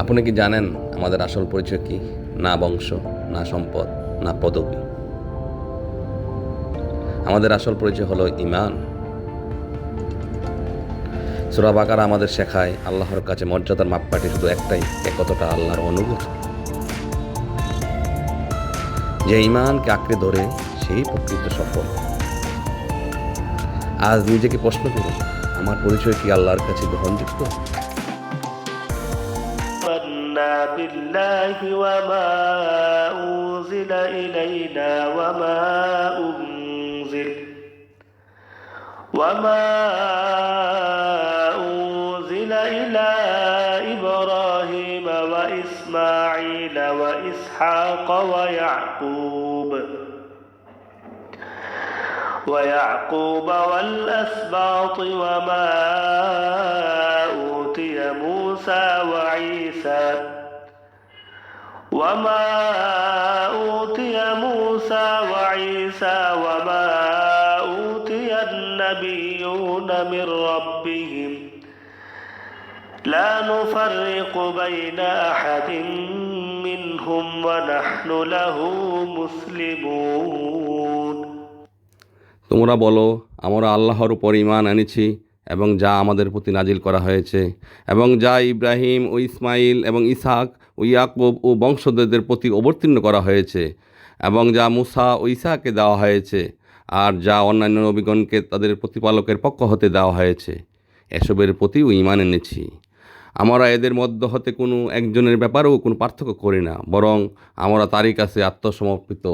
আপনি কি জানেন আমাদের আসল পরিচয় কি? না বংশ, না সম্পদ, না পদবি। আমাদের আসল পরিচয় হলো ঈমান। সূরা বাকারা আমাদের শেখায় আল্লাহর কাছে মর্যাদার মাপকাঠি শুধু একটাই, কতটা আল্লাহর অনুগত। যে ঈমানকে আঁকড়ে ধরে সেই প্রকৃত সফল। আজ নিজেকে প্রশ্ন করুন, আমার পরিচয় কি আল্লাহর কাছে গ্রহণযোগ্য? آمنا بالله وما أنزل إلينا وما أنزل إلى إبراهيم وإسماعيل وإسحاق ويعقوب والأسباط وما أوتي موسى وعيسى وما أوتي النبيون من ربهم لا نفرق بين أحد منهم ونحن له مسلمون। তোমরা বলো, আমরা আল্লাহর উপর ঈমান এনেছি এবং যা আমাদের প্রতি নাজিল করা হয়েছে এবং যা ইব্রাহিম ও ইসমাইল এবং ইসহাক ও ইয়াকুব ও বংশধরদের প্রতি অবতীর্ণ করা হয়েছে এবং যা মুসা ও ইসাকে দেওয়া হয়েছে আর যা অন্যান্য নবীগণকে তাদের প্রতিপালকের পক্ষ হতে দেওয়া হয়েছে, এসবের প্রতিও ঈমান এনেছি। আমরা এদের মধ্য হতে কোনো একজনের ব্যাপারেও কোনো পার্থক্য করি না, বরং আমরা তারই কাছে আত্মসমর্পিত।